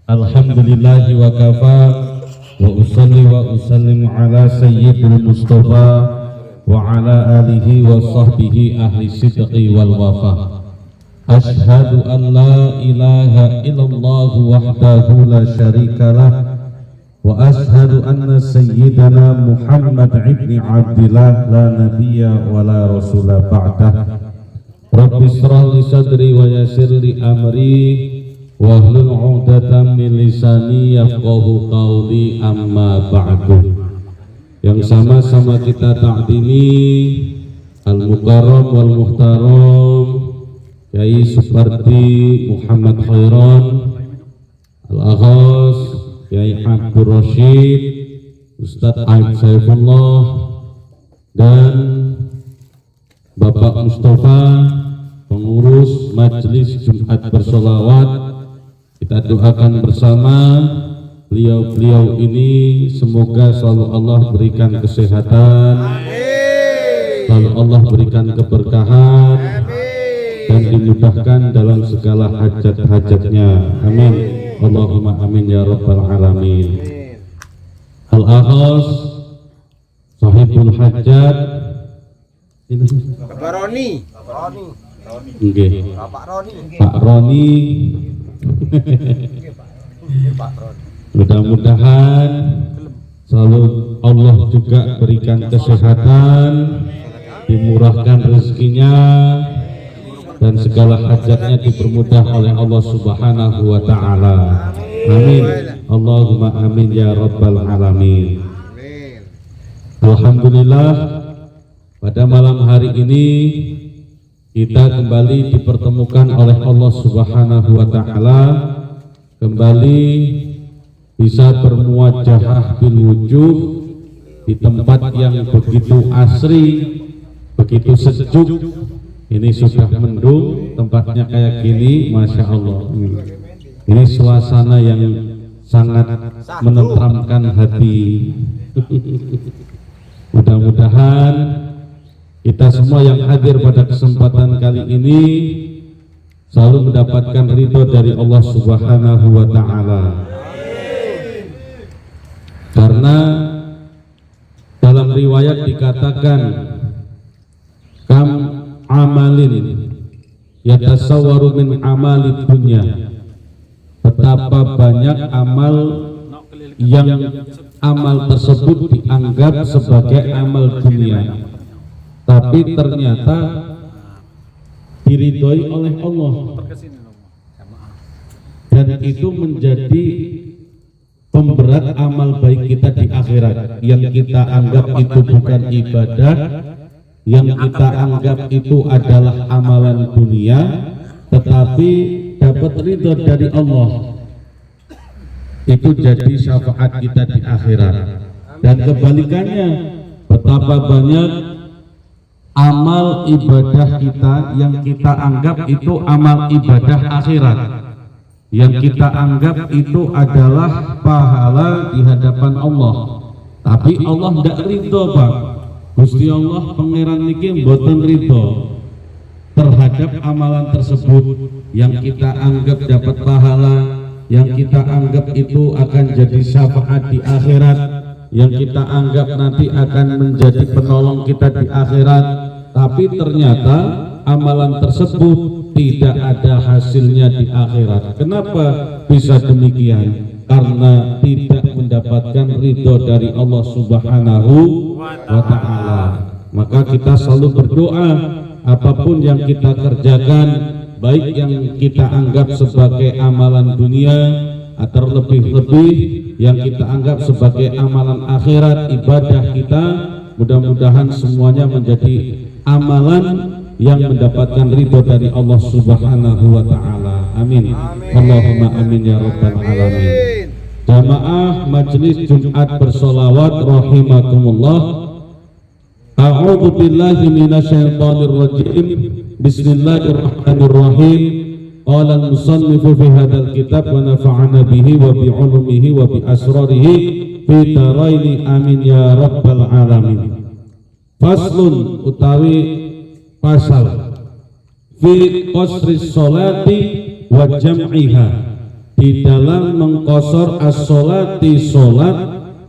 Alhamdulillahi wa kafa wa usalli wa usallimu ala sayyidil mustafa wa ala alihi wa sahbihi ahli sidqi wal wafa. Ashhadu an la ilaha illallah wahdahu la syarika lah wa ashhadu anna sayyidana Muhammad ibn Abdillah la nabiyya wa la rasula ba'dah. Rabbi shrah li sadri wa yassir li amri wahlul 'uqdatam min lisani yafqahu qawli, amma ba'du. Yang sama-sama kita takdimi al-mukarram wal muhtaram Kyai Supardi Muhammad Khairan, Al-Aghas Kyai Abdul Rashid, Ustadz Aib Saifullah, dan Bapak Mustafa, pengurus Majelis Jumat Bersolawat. Kita doakan bersama beliau-beliau ini, semoga selalu Allah berikan kesehatan, selalu Allah berikan keberkahan, dan dimudahkan dalam segala hajat-hajatnya. Amin. Allahumma amin ya rabbal alamin. Al-Aghas Sahibul Hajat Pak Roni. Nggih. Pak Roni. Pak Roni. Mudah-mudahan selalu Allah juga berikan kesehatan, dimurahkan rezekinya, dan segala hajatnya dipermudah oleh Allah Subhanahu wa ta'ala. Amin. Allahumma amin ya rabbal alamin. Alhamdulillah, pada malam hari ini kita kembali dipertemukan oleh Allah Subhanahu wa ta'ala, kembali bisa bermuwajahah bil wujuh di tempat yang begitu asri, begitu sejuk. Ini sudah mendung, tempatnya kayak gini, Masya Allah. Ini suasana yang sangat menenteramkan hati. Mudah-mudahan kita semua yang hadir pada kesempatan kali ini selalu mendapatkan ridho dari Allah Subhanahu wa ta'ala. Karena dalam riwayat dikatakan, kam amalin yatasawwaru min amalid dunya, betapa banyak amal yang amal tersebut dianggap sebagai amal dunia, tapi ternyata diridhoi oleh Allah, dan itu menjadi pemberat amal baik kita di akhirat. Yang kita anggap itu bukan ibadah, yang kita anggap itu adalah amalan dunia, tetapi dapat ridho dari Allah, itu jadi syafaat kita di akhirat. Dan kebalikannya, betapa banyak amal ibadah kita yang kita anggap itu amal ibadah akhirat, yang kita anggap itu adalah pahala di hadapan Allah, tapi Allah tidak ridho, Pak. Gusti Allah pangeran niki mboten ridho terhadap amalan tersebut yang kita anggap dapat pahala, yang kita anggap itu akan jadi syafaat di akhirat, yang kita anggap nanti akan menjadi penolong kita di akhirat, tapi ternyata amalan tersebut tidak ada hasilnya di akhirat. Kenapa bisa demikian? Karena tidak mendapatkan ridho dari Allah Subhanahu wa ta'ala. Maka kita selalu berdoa, apapun yang kita kerjakan, baik yang kita anggap sebagai amalan dunia atau lebih-lebih yang kita anggap sebagai amalan akhirat, ibadah kita, mudah-mudahan semuanya menjadi amalan yang mendapatkan ridho dari Allah Subhanahu wa ta'ala. Amin. Allahumma amin ya rabbal alamin. Jamaah Majelis Jumat Bersolawat rahimakumullah. A'udzu billahi minasyaitonir rajim. Bismillahirrahmanirrahim. Qala al-musannifu fi hadzal kitab wa nafa'ana bihi wa bi 'ulumihi wa bi asrarihi fi daraini amin ya rabbal alamin. Faslun utawi pasal fi qasri sholati wa jam'iha, di dalam mengqasar as-sholati sholat,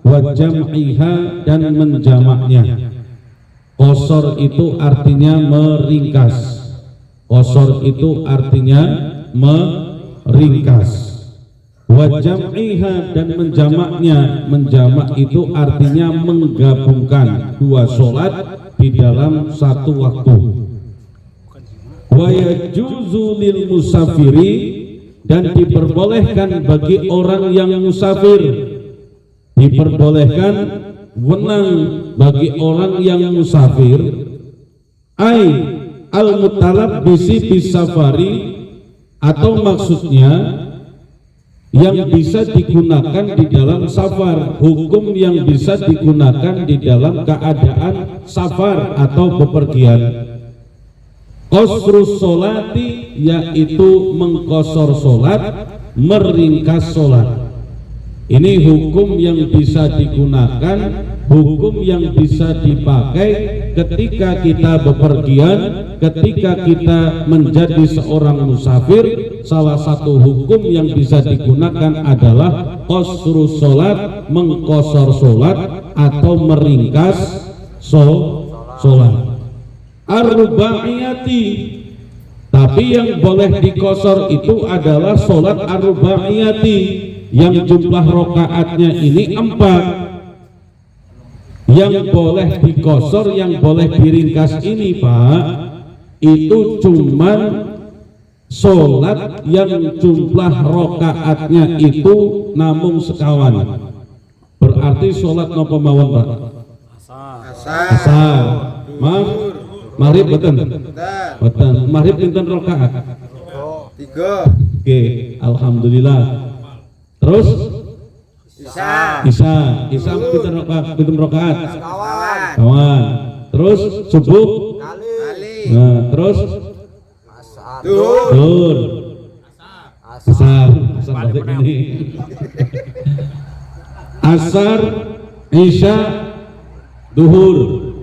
wa jam'iha dan menjamaknya. Qasar itu artinya meringkas. Qasar itu artinya meringkas. Wa jam'iha dan menjamaknya. Menjamak itu artinya menggabungkan dua sholat di dalam satu waktu. Wa yajuzu lil musafiri, dan diperbolehkan bagi orang yang musafir, diperbolehkan wenang bagi orang yang musafir, ai al mutalabbisi bisafari, atau maksudnya yang bisa digunakan di dalam safar, hukum yang bisa digunakan di dalam keadaan safar atau bepergian. Qasrus sholati, yaitu mengqasar sholat, meringkas sholat. Ini hukum yang bisa digunakan, hukum yang bisa dipakai ketika kita bepergian, ketika kita menjadi seorang musafir. Salah satu hukum yang bisa digunakan adalah qasrus sholat, mengqasar sholat atau meringkas sholat. Ar-rubaiyati, tapi yang boleh diqasar itu adalah sholat ar-rubaiyati, yang jumlah rokaatnya ini 4. Yang boleh diqasar, yang boleh diringkas ini Pak, itu cuman sholat yang jumlah rokaatnya itu namung sekawan. Berarti sholat nopo mawon Pak? Asar. Maghrib betul? Betul. Maghrib pinten rokaat? 3. Oke, alhamdulillah. Terus Isya pinten rokaat? Kawan. Terus subuh? Nah, terus Duhur. Asar balik ini. Asar, Isya, Duhur.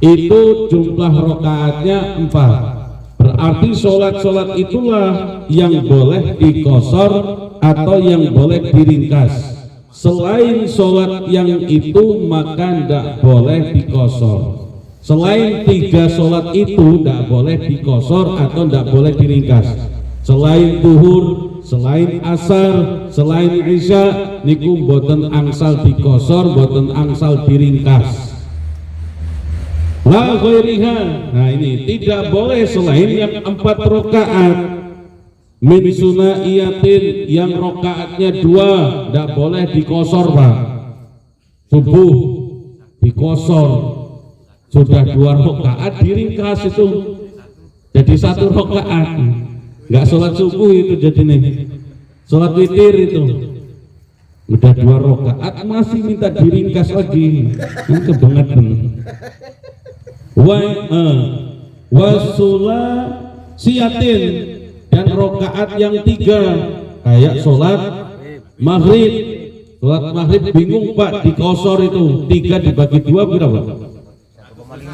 Itu jumlah rokaatnya 4. Berarti sholat-sholat itulah yang boleh diqasar atau yang boleh diringkas. Selain sholat yang itu maka tidak boleh diqasar. Selain 3 sholat itu tidak boleh diqasar atau tidak boleh diringkas. Selain duhur, selain asar, selain isya, niku boten angsal diqasar, boten angsal diringkas. La ghairiha, nah ini tidak boleh selain yang 4 rakaat. Min sunaiyatin, yang rakaatnya 2 tidak boleh diqasar Pak. Subuh diqasar, sudah 2 rakaat diringkas itu jadi 1 rakaat. Enggak sholat subuh itu jadi nih. Sholat witir itu udah 2 rakaat masih minta diringkas lagi. Kan kebangetan. Wasula siatin, dan rakaat yang 3 kayak sholat maghrib. Sholat maghrib bingung Pak, diqasar itu 3 dibagi 2 berapa?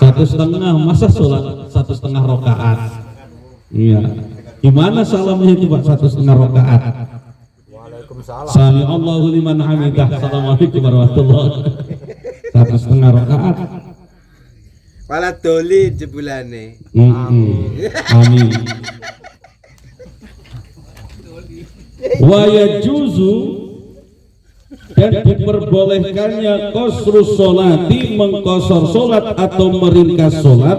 1,5. Masa sholat 1,5 rakaat? Iya. Gimana salamnya itu Pak 1,5 rakaat? Waalaikumsalam. Sami Allahu liman hamidah. Assalamualaikum warahmatullahi wabarakatuh. 1,5 rakaat. Pala doli jebulane. Amin. Wa yajuzu, dan diperbolehkannya qasrus sholati, mengqasar sholat atau meringkas sholat,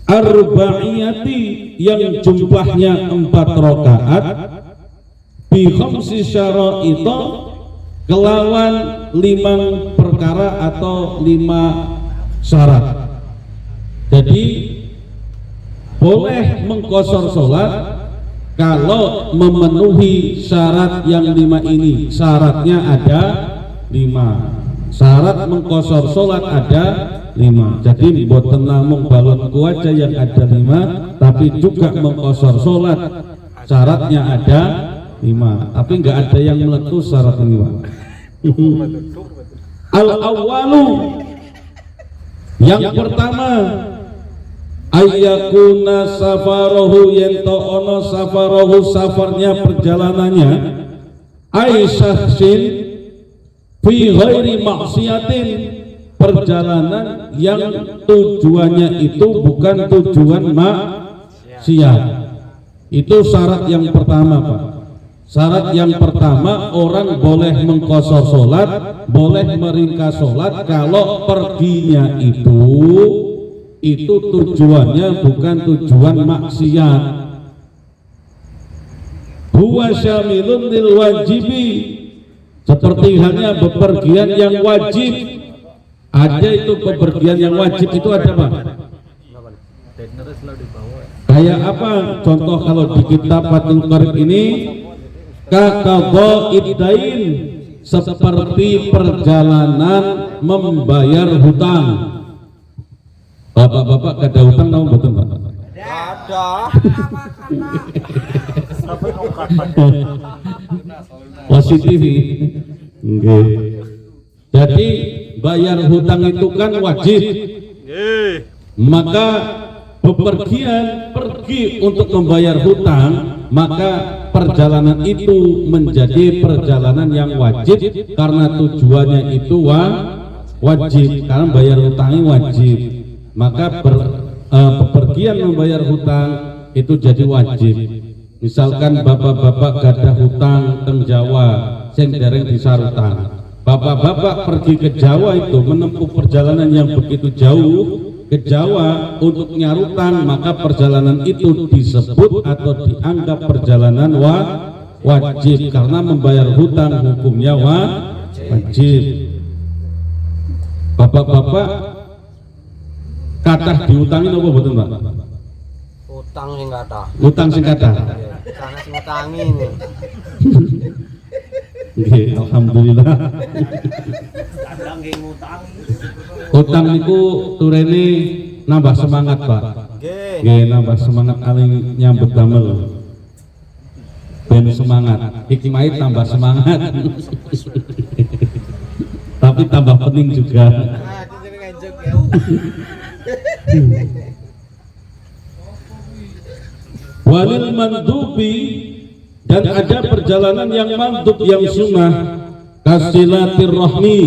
arba'iyati, yang jumlahnya 4 rakaat, bi khamsi syara'ita, kelawan 5 perkara atau 5 syarat. Jadi boleh mengqasar sholat kalau memenuhi syarat yang 5 ini. Syaratnya ada 5. Syarat mengqasar sholat ada 5. Jadi boten namung balonku aja yang ada 5, tapi juga mengqasar sholat syaratnya ada 5. Tapi nggak ada yang meletus syarat 5. Al-awwalu, yang pertama, ayyakuna safarohu yento ono safarohu safarnya perjalanannya aisyahsin fi ghairi maksiatin, perjalanan yang tujuannya itu bukan tujuan maksiat. Itu syarat yang pertama, Pak. Syarat yang pertama, orang boleh mengqashar sholat, boleh meringkas sholat kalau perginya itu tujuannya bukan tujuan maksiat. Huwa syamilun lil wajibi, seperti halnya bepergian yang wajib. Ada itu bepergian yang wajib itu ada, Pak. Kayak apa? Contoh kalau di kitab Fathul Qarib ini, kaqadha iddain, seperti perjalanan membayar hutang. Bapak-bapak kada hutang tahu betul, Pak? Ada. Positif. Nggih. Jadi bayar hutang itu kan wajib. Maka bepergian pergi untuk membayar hutang, maka perjalanan itu menjadi perjalanan yang wajib karena tujuannya itu wajib, karena bayar hutangnya wajib. Maka bepergian membayar hutang itu jadi wajib. Misalkan bapak-bapak gadah hutang teng Jawa sing dereng disarutang, bapak-bapak pergi ke Jawa itu menempuh perjalanan yang begitu jauh ke Jawa untuk nyarutang, maka perjalanan itu disebut atau dianggap perjalanan wajib karena membayar hutang hukumnya wajib. Bapak-bapak kathah diutangi napa mboten, Pak? Utang sing kathah. Utang sing kathah. Sana sing ngutangi ini. Nggih, alhamdulillah. Utang niku turene nambah semangat, Pak. Nggih, nambah semangat aling nyambut damel. Ben semangat, hikmah tambah semangat. Tapi tambah pening juga. Walil mandubi, dan ada perjalanan yang mandub yang sunnah, kasilatir rahmi,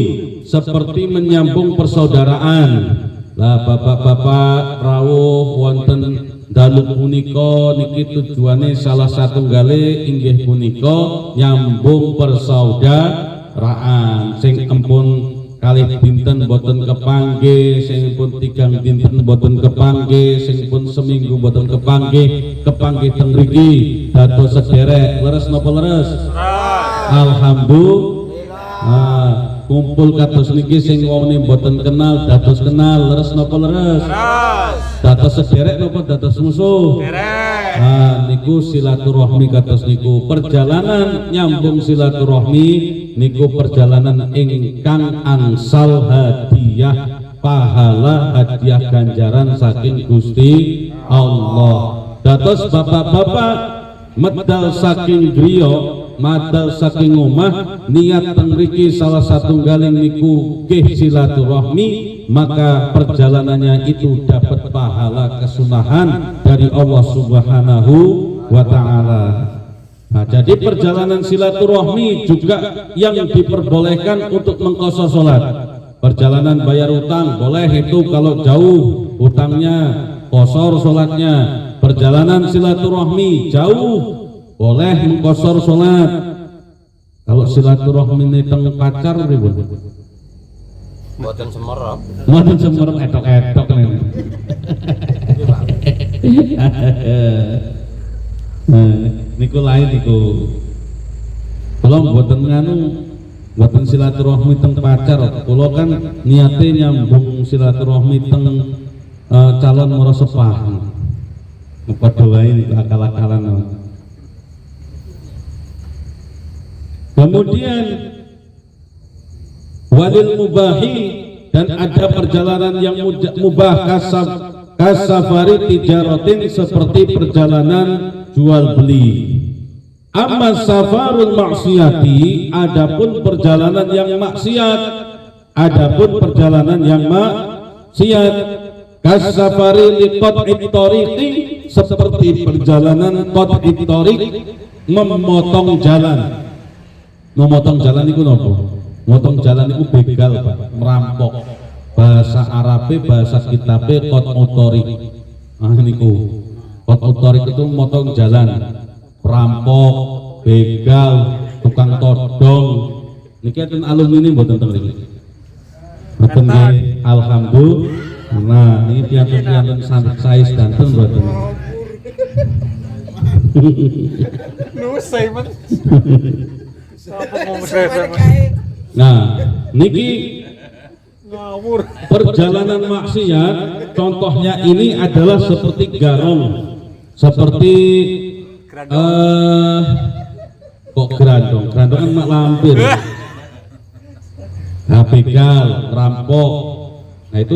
seperti menyambung persaudaraan. Lah bapak-bapak rawuh wonten dalu punika niki tujuane salah satunggali inggih punika nyambung persaudaraan. Sing empun kalih dinten boten kepanggih, sing pun 3 dinten boten kepanggih, sing pun seminggu boten kepanggih teng mriki dados sederek. Leres napa leres? Alhamdulillah. Kumpul kados niki sing wong boten kenal dados kenal. Leres napa leres? Dados sederek napa dados musuh? Niku silaturahmi kados niku. Perjalanan nyambung silaturahmi niku perjalanan ingkang angsal hadiah pahala, hadiah ganjaran saking Gusti Allah. Dados bapak-bapak medal saking griya, madal saking omah, niat teng mriki salah satunggaling niku nggih silaturahmi, maka perjalanannya itu dapat pahala kesunahan dari Allah Subhanahu wa taala. Nah, jadi perjalanan silaturahmi juga yang diperbolehkan untuk mengqashar salat. Perjalanan bayar utang boleh itu kalau jauh utangnya, qashar salatnya. Perjalanan silaturahmi jauh boleh mengqashar salat. Kalau silaturahmi teng pacar pripun? Mboten semerap. Mboten semerap etok-etok niku. Niku lain niku. Kula mboten nganu, mboten silaturahmi teng pacar. Kula kan niate nyambung silaturahmi teng calon marasepah. Padha wae akal-akalan. Kemudian walil mubahi, dan ada perjalanan yang mubah kasafari tijaratin, seperti perjalanan jual beli. Amma safarul maksiati, adapun perjalanan yang maksiat, adapun perjalanan yang maksiat kasafari liqat'it tariqi, seperti perjalanan qat'it tariq, memotong jalan. Memotong jalan itu nopo? Memotong jalan itu begal, Pak, merampok. Bahasa Arabe, bahasa kitabe qat'ut tariq. Niku qat'ut tariq itu memotong jalan, perampok, begal, tukang todong. Niki enten alumni mboten teng mriki. Mboten nggih, alhamdulillah. Nah, ini tiang-tiang saya sedanten mboten. Nah, niki perjalanan maksiat, contohnya ini adalah seperti garong, seperti kok gerandong kan mak lampir, begal, rampok. Nah itu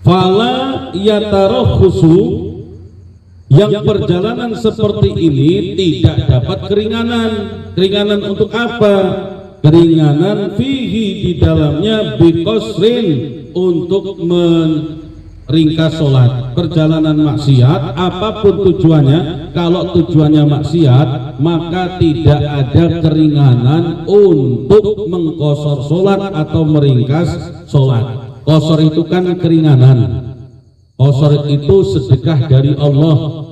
fala yatarokhusu, yang perjalanan seperti ini tidak dapat keringanan. Keringanan untuk apa? Keringanan fihi, di dalamnya biqasrin, untuk meringkas sholat. Perjalanan maksiat apapun tujuannya, kalau tujuannya maksiat maka tidak ada keringanan untuk mengqashar sholat atau meringkas sholat. Qashar itu kan keringanan, qashar itu sedekah dari Allah,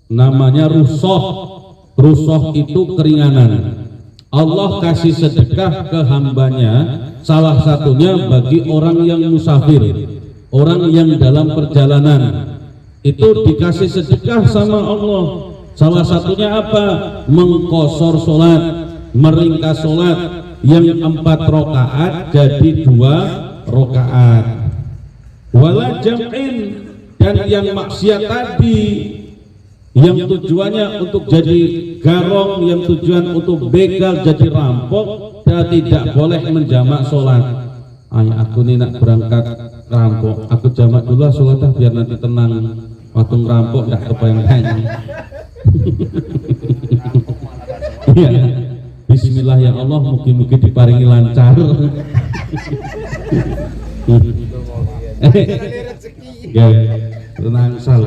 namanya rushah. Rushah itu keringanan. Allah kasih sedekah ke hambanya, salah satunya bagi orang yang musafir, orang yang dalam perjalanan, itu dikasih sedekah sama Allah. Salah satunya apa? Mengqashar sholat, meringkas sholat yang 4 rakaat jadi 2 rakaat. Wala jam'in, dan yang maksiat tadi, yang tujuannya untuk jadi garong, yang tujuan untuk begal jadi rampok, dan tidak boleh menjamak sholat. Aku nih nak berangkat rampok, aku jamak dulu sholat biar nanti tenang. Waktu ngerampok nggak kebayang-bayang. Ya, bismillah ya Allah, mugi-mugi diparingi lancar. Tenang sal.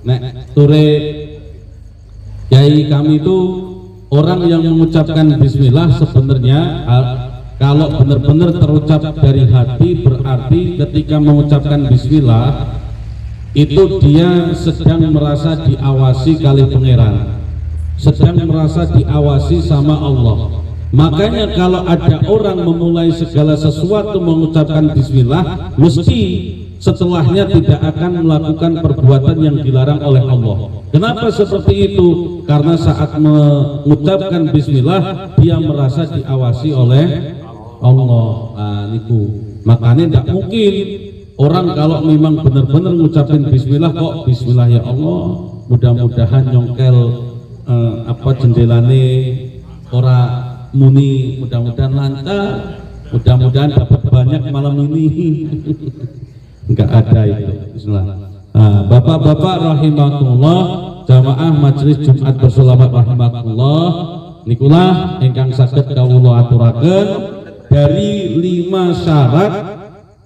Nek ture kiai kami itu orang yang mengucapkan bismillah sebenarnya kalau benar-benar terucap dari hati, berarti ketika mengucapkan bismillah itu dia sedang merasa diawasi kali pangeran, sedang merasa diawasi sama Allah. Makanya kalau ada orang memulai segala sesuatu mengucapkan bismillah, mesti setelahnya tidak akan melakukan perbuatan yang dilarang oleh Allah. Kenapa seperti itu? Karena saat mengucapkan bismillah dia merasa diawasi oleh Allah. Nah, niku. Makanya tidak mungkin orang kalau memang benar-benar mengucapkan bismillah, kok bismillah ya Allah, mudah-mudahan nyongkel jendelane ora muni, mudah-mudahan lancar, mudah-mudahan dapat banyak malam ini. Enggak ada itu. Bismillah. Nah, bapak-bapak rahimakumullah, jamaah majelis Jumat berselamat rahimakumullah, nikulah ingkang saged kawula aturaken dari 5 syarat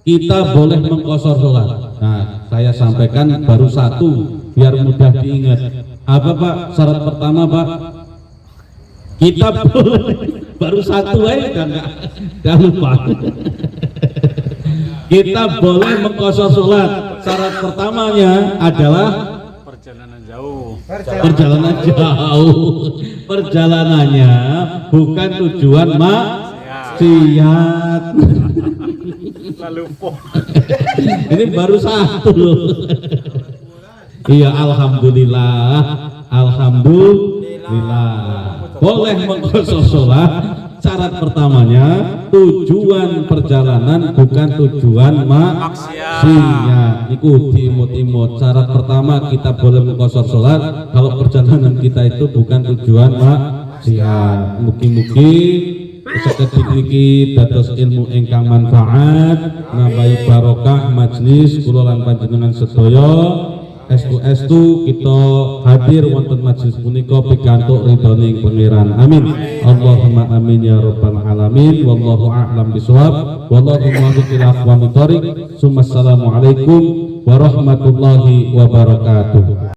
kita boleh mengqashar sholat. Nah, saya sampaikan baru 1 biar mudah diingat. Apa Pak? Syarat pertama Pak, kita boleh baru 1 udah lupa. Kita boleh mengqashar sholat. Syarat pertamanya adalah perjalanan jauh. Perjalanannya bukan tujuan maksiat. Ini baru 1 loh. Iya, alhamdulillah. Boleh mengqashar sholat. Syarat pertamanya tujuan perjalanan bukan tujuan maksiat. Iku diimut-imut. Syarat pertama kita boleh mengqashar sholat kalau perjalanan kita itu bukan tujuan maksiat. Mugi-mugi saged diniki dados ilmu ingkang manfaat, nambahi barokah majelis kula lan panjenengan sedaya. Estu kita hadir wonten majelis punika pikantuk ridhoning pangeran. Amin. Allahumma amin ya rabbal alamin. Wallahu a'lam bishawab. Wallahu muwaffiq ila aqwamit thoriq. Assalamualaikum warahmatullahi wabarakatuh.